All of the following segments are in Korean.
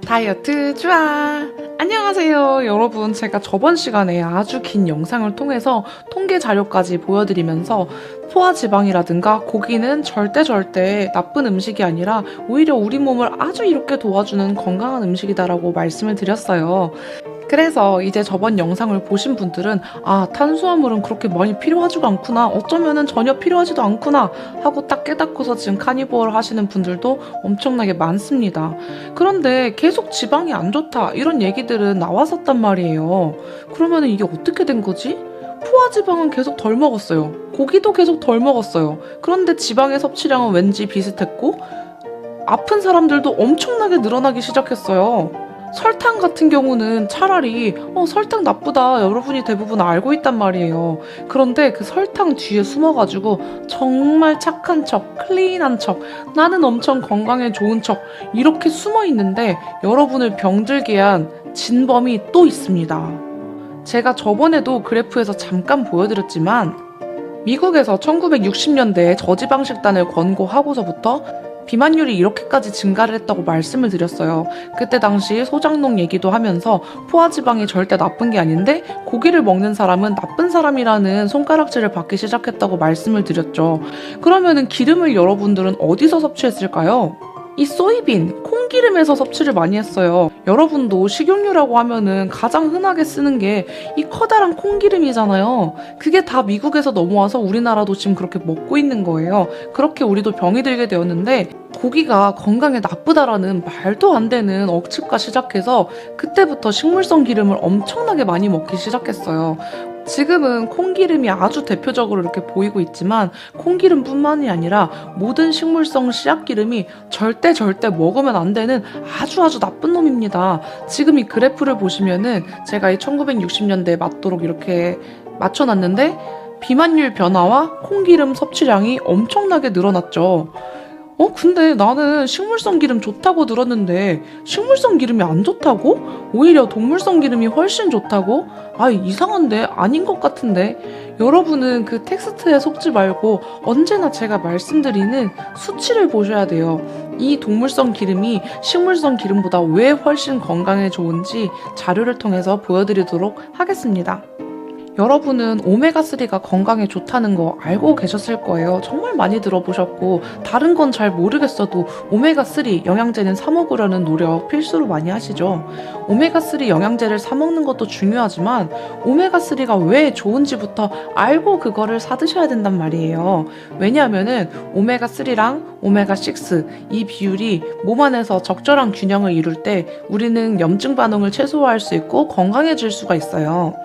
다이어트 좋아! 안녕하세요 여러분. 제가 저번 시간에 아주 긴 영상을 통해서 통계 자료까지 보여드리면서 포화지방이라든가 고기는 절대 나쁜 음식이 아니라 오히려 우리 몸을 아주 이롭게 도와주는 건강한 음식이다라고 말씀을 드렸어요. 그래서 이제 저번 영상을 보신 분들은 탄수화물은 그렇게 많이 필요하지도 않구나, 어쩌면은 전혀 필요하지도 않구나 하고 딱 깨닫고서 지금 카니보어를 하시는 분들도 엄청나게 많습니다. 그런데 계속 지방이 안 좋다 이런 얘기들은 나왔었단 말이에요. 그러면은 이게 어떻게 된 거지? 포화지방은 계속 덜 먹었어요. 고기도 계속 덜 먹었어요. 그런데 지방의 섭취량은 왠지 비슷했고 아픈 사람들도 엄청나게 늘어나기 시작했어요. 설탕 같은 경우는 차라리 설탕 나쁘다 여러분이 대부분 알고 있단 말이에요. 그런데 그 설탕 뒤에 숨어가지고 정말 착한 척, 클린한 척, 나는 엄청 건강에 좋은 척 이렇게 숨어 있는데 여러분을 병들게 한 진범이 또 있습니다. 제가 저번에도 그래프에서 잠깐 보여드렸지만 미국에서 1960년대에 저지방 식단을 권고하고서부터 비만율이 이렇게까지 증가를 했다고 말씀을 드렸어요. 그때 당시 소장농 얘기도 하면서 포화지방이 절대 나쁜 게 아닌데 고기를 먹는 사람은 나쁜 사람이라는 손가락질을 받기 시작했다고 말씀을 드렸죠. 그러면은 기름을 여러분들은 어디서 섭취했을까요? 이 소이빈, 콩기름에서 섭취를 많이 했어요. 여러분도 식용유라고 하면은 가장 흔하게 쓰는 게 이 커다란 콩기름이잖아요. 그게 다 미국에서 넘어와서 우리나라도 지금 그렇게 먹고 있는 거예요. 그렇게 우리도 병이 들게 되었는데 고기가 건강에 나쁘다라는 말도 안 되는 억측과 시작해서 그때부터 식물성 기름을 엄청나게 많이 먹기 시작했어요. 지금은 콩기름이 아주 대표적으로 이렇게 보이고 있지만 콩기름뿐만이 아니라 모든 식물성 씨앗기름이 절대 먹으면 안 되는 아주 나쁜 놈입니다. 지금 이 그래프를 보시면은 제가 이 1960년대에 맞도록 이렇게 맞춰놨는데 비만율 변화와 콩기름 섭취량이 엄청나게 늘어났죠. 근데 나는 식물성 기름 좋다고 들었는데 식물성 기름이 안 좋다고? 오히려 동물성 기름이 훨씬 좋다고? 이상한데? 아닌 것 같은데? 여러분은 그 텍스트에 속지 말고 언제나 제가 말씀드리는 수치를 보셔야 돼요. 이 동물성 기름이 식물성 기름보다 왜 훨씬 건강에 좋은지 자료를 통해서 보여드리도록 하겠습니다. 여러분은 오메가3가 건강에 좋다는 거 알고 계셨을 거예요. 정말 많이 들어보셨고 다른 건 잘 모르겠어도 오메가3 영양제는 사 먹으려는 노력 필수로 많이 하시죠. 오메가3 영양제를 사 먹는 것도 중요하지만 오메가3가 왜 좋은지부터 알고 그거를 사 드셔야 된단 말이에요. 왜냐하면은 오메가3랑 오메가6 이 비율이 몸 안에서 적절한 균형을 이룰 때 우리는 염증 반응을 최소화할 수 있고 건강해질 수가 있어요.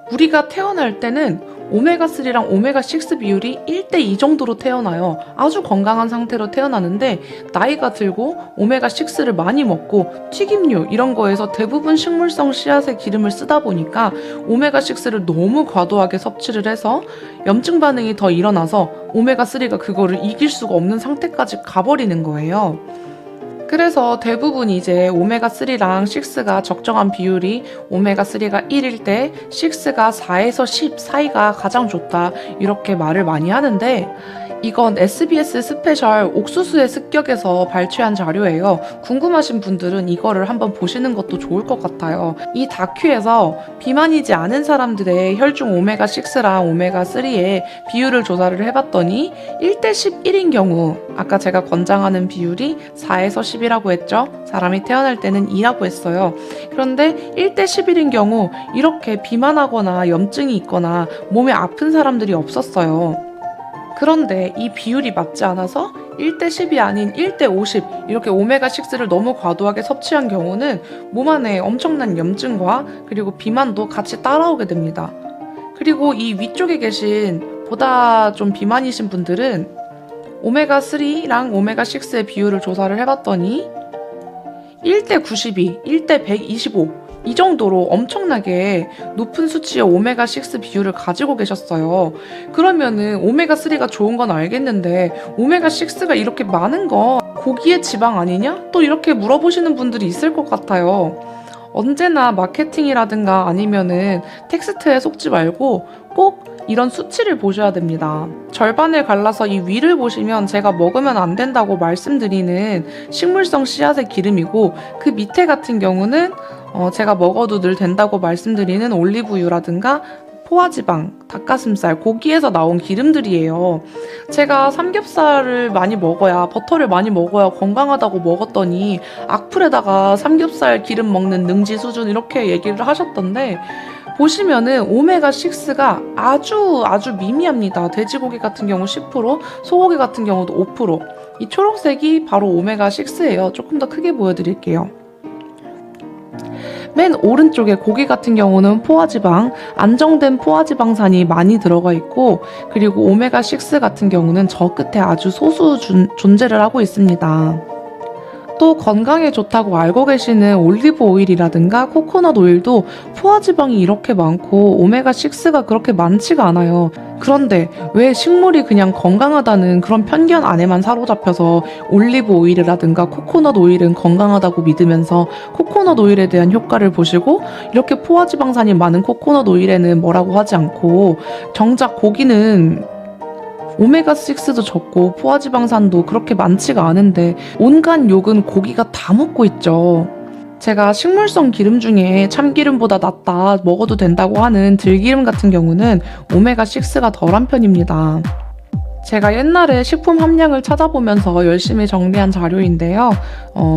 우리가 태어날 때는 오메가3랑 오메가6 비율이 1대2 정도로 태어나요. 아주 건강한 상태로 태어나는데 나이가 들고 오메가6를 많이 먹고 튀김류 이런 거에서 대부분 식물성 씨앗의 기름을 쓰다 보니까 오메가6를 너무 과도하게 섭취를 해서 염증 반응이 더 일어나서 오메가3가 그거를 이길 수가 없는 상태까지 가버리는 거예요. 그래서 대부분 이제 오메가3랑 6가 적정한 비율이 오메가3가 1일 때 6가 4에서 10 사이가 가장 좋다 이렇게 말을 많이 하는데 이건 SBS 스페셜 옥수수의 습격에서 발췌한 자료예요. 궁금하신 분들은 이거를 한번 보시는 것도 좋을 것 같아요. 이 다큐에서 비만이지 않은 사람들의 혈중 오메가6랑 오메가3의 비율을 조사를 해봤더니 1대 11인 경우 아까 제가 권장하는 비율이 4에서 10이라고 했죠? 사람이 태어날 때는 2라고 했어요. 그런데 1대 11인 경우 이렇게 비만하거나 염증이 있거나 몸에 아픈 사람들이 없었어요. 그런데 이 비율이 맞지 않아서 1대 10이 아닌 1대 50 이렇게 오메가6를 너무 과도하게 섭취한 경우는 몸 안에 엄청난 염증과 그리고 비만도 같이 따라오게 됩니다. 그리고 이 위쪽에 계신 보다 좀 비만이신 분들은 오메가3랑 오메가6의 비율을 조사를 해봤더니 1대 92, 1대 125 이 정도로 엄청나게 높은 수치의 오메가6 비율을 가지고 계셨어요. 그러면은 오메가3가 좋은 건 알겠는데 오메가6가 이렇게 많은 건 고기의 지방 아니냐? 또 이렇게 물어보시는 분들이 있을 것 같아요. 언제나 마케팅이라든가 아니면은 텍스트에 속지 말고 꼭 이런 수치를 보셔야 됩니다. 절반을 갈라서 이 위를 보시면 제가 먹으면 안 된다고 말씀드리는 식물성 씨앗의 기름이고, 그 밑에 같은 경우는 제가 먹어도 늘 된다고 말씀드리는 올리브유라든가 포화지방, 닭가슴살, 고기에서 나온 기름들이에요. 제가 삼겹살을 많이 먹어야, 버터를 많이 먹어야 건강하다고 먹었더니 악플에다가 삼겹살 기름 먹는 능지 수준 이렇게 얘기를 하셨던데, 보시면은 오메가6가 아주 미미합니다. 돼지고기 같은 경우 10%, 소고기 같은 경우도 5%. 이 초록색이 바로 오메가6예요. 조금 더 크게 보여드릴게요. 맨 오른쪽에 고기 같은 경우는 포화지방, 안정된 포화지방산이 많이 들어가 있고, 그리고 오메가6 같은 경우는 저 끝에 아주 소수 존재를 하고 있습니다. 또 건강에 좋다고 알고 계시는 올리브 오일이라든가 코코넛 오일도 포화지방이 이렇게 많고 오메가6가 그렇게 많지가 않아요. 그런데 왜 식물이 그냥 건강하다는 그런 편견 안에만 사로잡혀서 올리브 오일이라든가 코코넛 오일은 건강하다고 믿으면서 코코넛 오일에 대한 효과를 보시고, 이렇게 포화지방산이 많은 코코넛 오일에는 뭐라고 하지 않고, 정작 고기는 오메가6도 적고 포화지방산도 그렇게 많지가 않은데 온갖 욕은 고기가 다 먹고 있죠. 제가 식물성 기름 중에 참기름보다 낫다, 먹어도 된다고 하는 들기름 같은 경우는 오메가6가 덜한 편입니다. 제가 옛날에 식품 함량을 찾아보면서 열심히 정리한 자료인데요.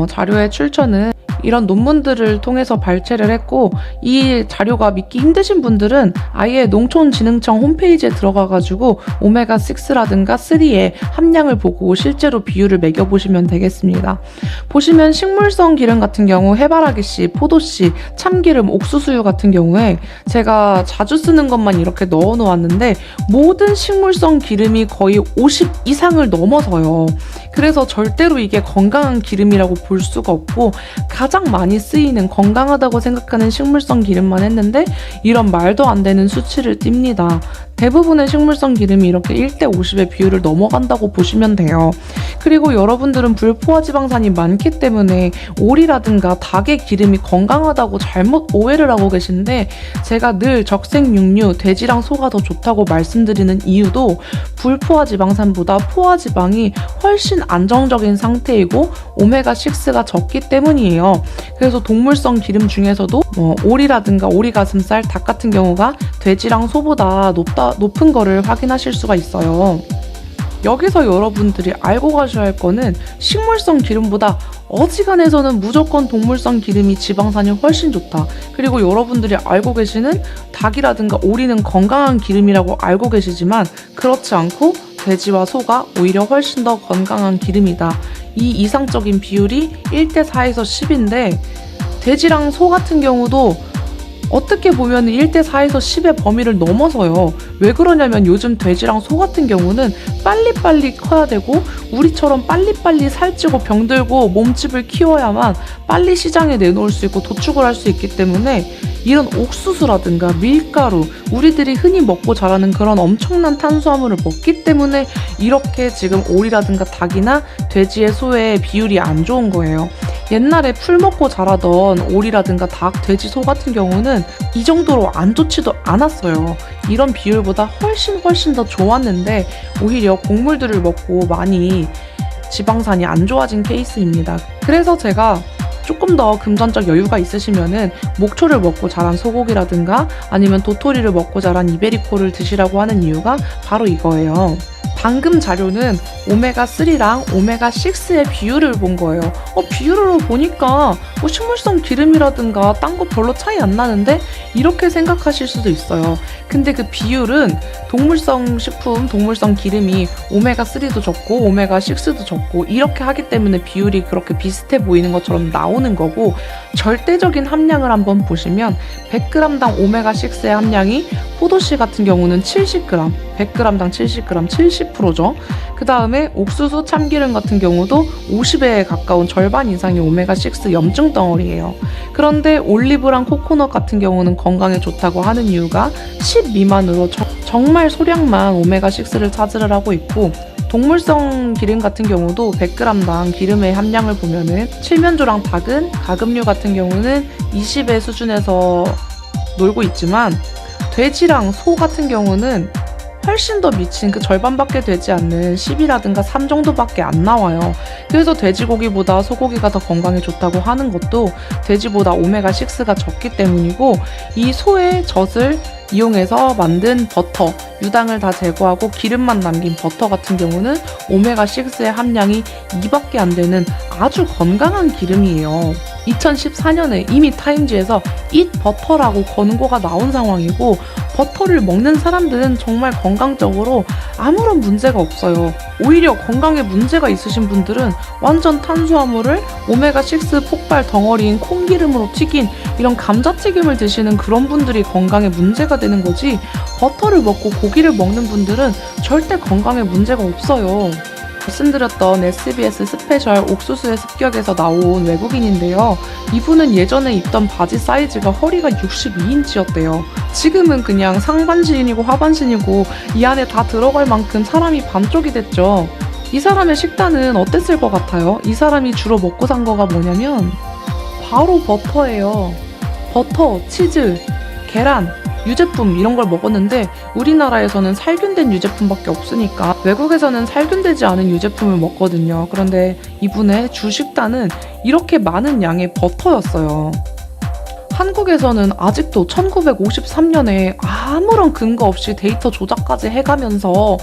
자료의 출처는 이런 논문들을 통해서 발췌를 했고, 이 자료가 믿기 힘드신 분들은 아예 농촌진흥청 홈페이지에 들어가가지고 오메가6라든가 3의 함량을 보고 실제로 비율을 매겨보시면 되겠습니다. 보시면 식물성 기름 같은 경우 해바라기씨, 포도씨, 참기름, 옥수수유 같은 경우에 제가 자주 쓰는 것만 이렇게 넣어 놓았는데 모든 식물성 기름이 거의 50 이상을 넘어서요. 그래서 절대로 이게 건강한 기름이라고 볼 수가 없고, 가장 많이 쓰이는 건강하다고 생각하는 식물성 기름만 했는데 이런 말도 안 되는 수치를 띱니다. 대부분의 식물성 기름이 이렇게 1:50의 비율을 넘어간다고 보시면 돼요. 그리고 여러분들은 불포화지방산이 많기 때문에 오리라든가 닭의 기름이 건강하다고 잘못 오해를 하고 계신데, 제가 늘 적색육류, 돼지랑 소가 더 좋다고 말씀드리는 이유도 불포화지방산보다 포화지방이 훨씬 안정적인 상태이고 오메가6가 적기 때문이에요. 그래서 동물성 기름 중에서도 오리라든가 오리가슴살, 닭 같은 경우가 돼지랑 소보다 높은 거를 확인하실 수가 있어요. 여기서 여러분들이 알고 가셔야 할 거는 식물성 기름보다 어지간해서는 무조건 동물성 기름이 지방산이 훨씬 좋다. 그리고 여러분들이 알고 계시는 닭이라든가 오리는 건강한 기름이라고 알고 계시지만 그렇지 않고 돼지와 소가 오히려 훨씬 더 건강한 기름이다. 이 이상적인 비율이 1:4에서 10인데 돼지랑 소 같은 경우도 어떻게 보면 1:4에서 10의 범위를 넘어서요. 왜 그러냐면 요즘 돼지랑 소 같은 경우는 빨리빨리 커야 되고 우리처럼 빨리빨리 살찌고 병들고 몸집을 키워야만 빨리 시장에 내놓을 수 있고 도축을 할 수 있기 때문에 이런 옥수수라든가 밀가루, 우리들이 흔히 먹고 자라는 그런 엄청난 탄수화물을 먹기 때문에 이렇게 지금 오리라든가 닭이나 돼지의 소의 비율이 안 좋은 거예요. 옛날에 풀 먹고 자라던 오리라든가 닭, 돼지, 소 같은 경우는 이 정도로 안 좋지도 않았어요. 이런 비율보다 훨씬 더 좋았는데 오히려 곡물들을 먹고 많이 지방산이 안 좋아진 케이스입니다. 그래서 제가 조금 더 금전적 여유가 있으시면은 목초를 먹고 자란 소고기라든가 아니면 도토리를 먹고 자란 이베리코를 드시라고 하는 이유가 바로 이거예요. 방금 자료는 오메가3랑 오메가6의 비율을 본 거예요. 비율로 보니까 식물성 기름이라든가 딴 거 별로 차이 안 나는데? 이렇게 생각하실 수도 있어요. 근데 그 비율은 동물성 식품, 동물성 기름이 오메가3도 적고 오메가6도 적고 이렇게 하기 때문에 비율이 그렇게 비슷해 보이는 것처럼 나오는 거고, 절대적인 함량을 한번 보시면 100g당 오메가6의 함량이 포도씨 같은 경우는 70g, 100g당 70g, 70%죠. 그 다음에 옥수수, 참기름 같은 경우도 50에 가까운 절반 이상이 오메가6 염증 덩어리예요. 그런데 올리브랑 코코넛 같은 경우는 건강에 좋다고 하는 이유가 10 미만으로 정말 소량만 오메가6를 차지를 하고 있고, 동물성 기름 같은 경우도 100g당 기름의 함량을 보면은 칠면조랑 닭은 가금류 같은 경우는 20의 수준에서 놀고 있지만 돼지랑 소 같은 경우는 훨씬 더 미친 그 절반밖에 되지 않는 10이라든가 3 정도밖에 안 나와요. 그래서 돼지고기보다 소고기가 더 건강에 좋다고 하는 것도 돼지보다 오메가6가 적기 때문이고, 이 소의 젖을 이용해서 만든 버터, 유당을 다 제거하고 기름만 남긴 버터 같은 경우는 오메가6의 함량이 2밖에 안 되는 아주 건강한 기름이에요. 2014년에 이미 타임지에서 Eat 버터라고 권고가 나온 상황이고, 버터를 먹는 사람들은 정말 건강적으로 아무런 문제가 없어요. 오히려 건강에 문제가 있으신 분들은 완전 탄수화물을 오메가6 폭발 덩어리인 콩기름으로 튀긴 이런 감자튀김을 드시는 그런 분들이 건강에 문제가 되는 거지, 버터를 먹고 고기를 먹는 분들은 절대 건강에 문제가 없어요. 말씀드렸던 SBS 스페셜 옥수수의 습격에서 나온 외국인인데요. 이분은 예전에 입던 바지 사이즈가 허리가 62인치였대요. 지금은 그냥 상반신이고 하반신이고 이 안에 다 들어갈 만큼 사람이 반쪽이 됐죠. 이 사람의 식단은 어땠을 것 같아요? 이 사람이 주로 먹고 산 거가 뭐냐면 바로 버터예요. 버터, 치즈, 계란, 유제품 이런 걸 먹었는데 우리나라에서는 살균된 유제품밖에 없으니까 외국에서는 살균되지 않은 유제품을 먹거든요. 그런데 이분의 주 식단은 이렇게 많은 양의 버터였어요. 한국에서는 아직도 1953년에 아무런 근거 없이 데이터 조작까지 해가면서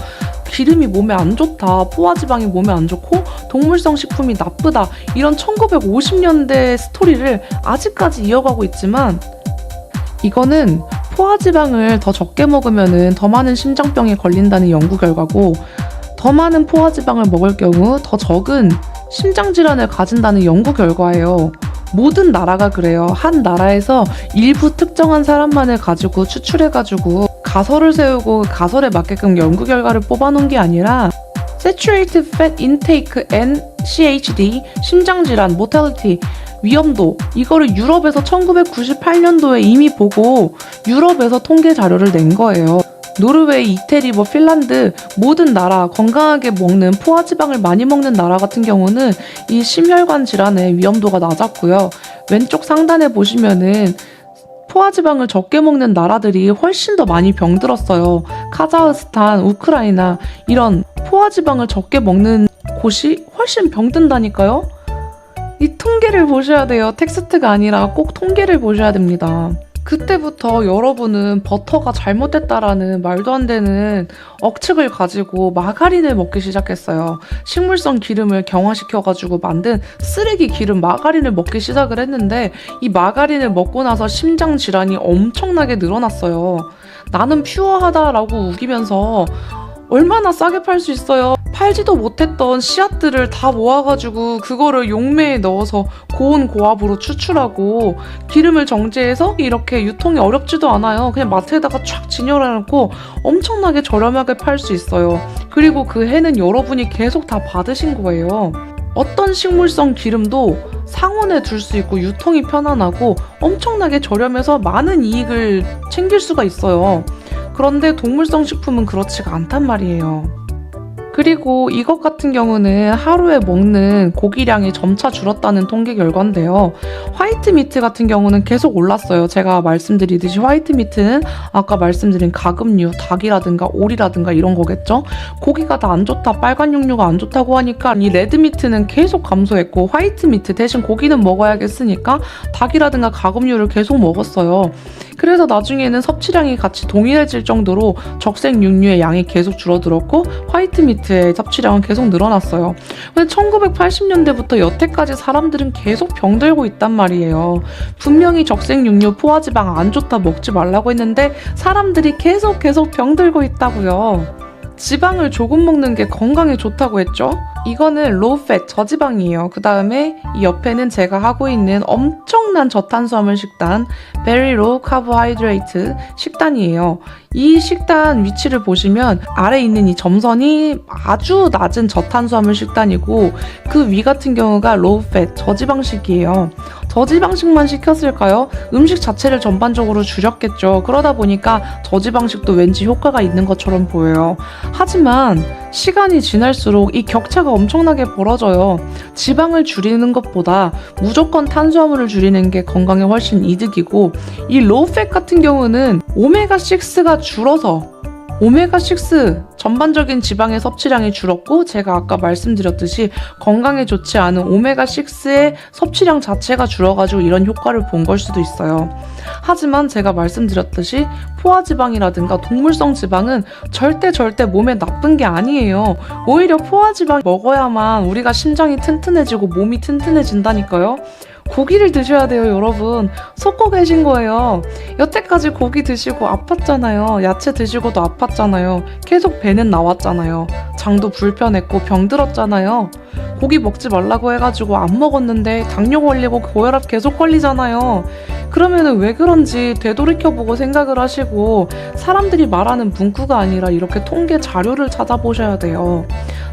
기름이 몸에 안 좋다, 포화지방이 몸에 안 좋고 동물성 식품이 나쁘다, 이런 1950년대 스토리를 아직까지 이어가고 있지만, 이거는 포화지방을 더 적게 먹으면 더 많은 심장병에 걸린다는 연구 결과고, 더 많은 포화지방을 먹을 경우 더 적은 심장질환을 가진다는 연구 결과예요. 모든 나라가 그래요. 한 나라에서 일부 특정한 사람만을 가지고 추출해가지고 가설을 세우고 가설에 맞게끔 연구 결과를 뽑아놓은 게 아니라 Saturated Fat Intake and CHD, 심장질환, Mortality, 위험도, 이거를 유럽에서 1998년도에 이미 보고 유럽에서 통계 자료를 낸 거예요. 노르웨이, 이태리, 핀란드 모든 나라, 건강하게 먹는 포화지방을 많이 먹는 나라 같은 경우는 이 심혈관 질환의 위험도가 낮았고요. 왼쪽 상단에 보시면은 포화지방을 적게 먹는 나라들이 훨씬 더 많이 병들었어요. 카자흐스탄, 우크라이나, 이런 포화지방을 적게 먹는 곳이 훨씬 병든다니까요. 이 통계를 보셔야 돼요. 텍스트가 아니라 꼭 통계를 보셔야 됩니다. 그때부터 여러분은 버터가 잘못됐다라는 말도 안 되는 억측을 가지고 마가린을 먹기 시작했어요. 식물성 기름을 경화시켜가지고 만든 쓰레기 기름 마가린을 먹기 시작을 했는데, 이 마가린을 먹고 나서 심장 질환이 엄청나게 늘어났어요. 나는 퓨어하다라고 우기면서 얼마나 싸게 팔 수 있어요. 팔지도 못했던 씨앗들을 다 모아가지고 그거를 용매에 넣어서 고온 고압으로 추출하고 기름을 정제해서 이렇게 유통이 어렵지도 않아요. 그냥 마트에다가 촥 진열해놓고 엄청나게 저렴하게 팔 수 있어요. 그리고 그 해는 여러분이 계속 다 받으신 거예요. 어떤 식물성 기름도 상온에 둘 수 있고 유통이 편안하고 엄청나게 저렴해서 많은 이익을 챙길 수가 있어요. 그런데 동물성 식품은 그렇지가 않단 말이에요. 그리고 이것 같은 경우는 하루에 먹는 고기량이 점차 줄었다는 통계 결과인데요. 화이트 미트 같은 경우는 계속 올랐어요. 제가 말씀드리듯이 화이트 미트는 아까 말씀드린 가금류, 닭이라든가 오리라든가 이런 거겠죠. 고기가 다 안 좋다, 빨간 육류가 안 좋다고 하니까 이 레드 미트는 계속 감소했고, 화이트 미트 대신 고기는 먹어야겠으니까 닭이라든가 가금류를 계속 먹었어요. 그래서 나중에는 섭취량이 같이 동일해질 정도로 적색 육류의 양이 계속 줄어들었고 화이트 미트의 섭취량은 계속 늘어났어요. 근데 1980년대부터 여태까지 사람들은 계속 병들고 있단 말이에요. 분명히 적색 육류, 포화지방 안 좋다, 먹지 말라고 했는데 사람들이 계속 병들고 있다고요. 지방을 조금 먹는 게 건강에 좋다고 했죠? 이거는 low fat, 저지방이에요. 그 다음에 이 옆에는 제가 하고 있는 엄청난 저탄수화물 식단, very low carbohydrate 식단이에요. 이 식단 위치를 보시면 아래에 있는 이 점선이 아주 낮은 저탄수화물 식단이고, 그 위 같은 경우가 low fat, 저지방식이에요. 저지방식만 시켰을까요? 음식 자체를 전반적으로 줄였겠죠. 그러다 보니까 저지방식도 왠지 효과가 있는 것처럼 보여요. 하지만 시간이 지날수록 이 격차가 엄청나게 벌어져요. 지방을 줄이는 것보다 무조건 탄수화물을 줄이는 게 건강에 훨씬 이득이고, 이 로우팻 같은 경우는 오메가6가 줄어서 오메가6 전반적인 지방의 섭취량이 줄었고 제가 아까 말씀드렸듯이 건강에 좋지 않은 오메가6의 섭취량 자체가 줄어가지고 이런 효과를 본 걸 수도 있어요. 하지만 제가 말씀드렸듯이 포화지방이라든가 동물성 지방은 절대 몸에 나쁜 게 아니에요. 오히려 포화지방 먹어야만 우리가 심장이 튼튼해지고 몸이 튼튼해진다니까요. 고기를 드셔야 돼요, 여러분. 속고 계신 거예요. 여태까지 고기 드시고 아팠잖아요. 야채 드시고도 아팠잖아요. 계속 배는 나왔잖아요. 장도 불편했고 병들었잖아요. 고기 먹지 말라고 해가지고 안 먹었는데 당뇨 걸리고 고혈압 계속 걸리잖아요. 그러면은 왜 그런지 되돌이켜보고 생각을 하시고 사람들이 말하는 문구가 아니라 이렇게 통계 자료를 찾아보셔야 돼요.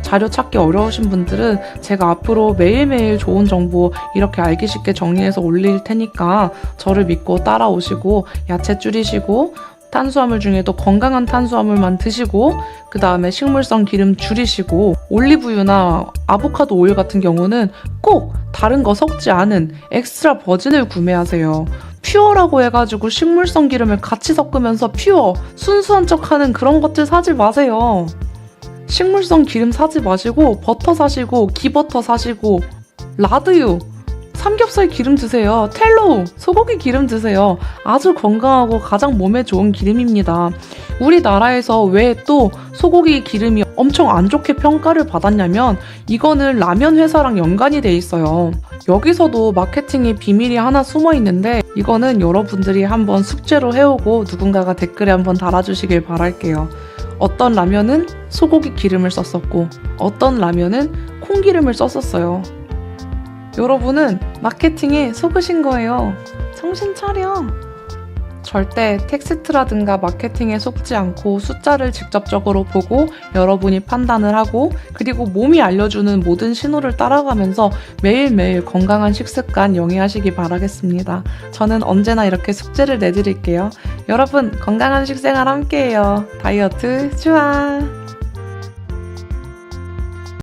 자료 찾기 어려우신 분들은 제가 앞으로 매일매일 좋은 정보 이렇게 알기 쉽게 정리해서 올릴 테니까 저를 믿고 따라오시고 야채 줄이시고 탄수화물 중에도 건강한 탄수화물만 드시고 그 다음에 식물성 기름 줄이시고 올리브유나 아보카도 오일 같은 경우는 꼭 다른 거 섞지 않은 엑스트라 버진을 구매하세요. 퓨어라고 해가지고 식물성 기름을 같이 섞으면서 퓨어, 순수한 척하는 그런 것들 사지 마세요. 식물성 기름 사지 마시고 버터 사시고 기버터 사시고 라드유, 삼겹살 기름 드세요. 텔로우, 소고기 기름 드세요. 아주 건강하고 가장 몸에 좋은 기름입니다. 우리나라에서 왜 또 소고기 기름이 엄청 안 좋게 평가를 받았냐면 이거는 라면 회사랑 연관이 돼 있어요. 여기서도 마케팅의 비밀이 하나 숨어 있는데 이거는 여러분들이 한번 숙제로 해오고 누군가가 댓글에 한번 달아주시길 바랄게요. 어떤 라면은 소고기 기름을 썼었고 어떤 라면은 콩기름을 썼었어요. 여러분은 마케팅에 속으신 거예요. 정신 차려. 절대 텍스트라든가 마케팅에 속지 않고 숫자를 직접적으로 보고 여러분이 판단을 하고 그리고 몸이 알려주는 모든 신호를 따라가면서 매일매일 건강한 식습관 영위하시기 바라겠습니다. 저는 언제나 이렇게 숙제를 내드릴게요. 여러분 건강한 식생활 함께해요. 다이어트 좋아.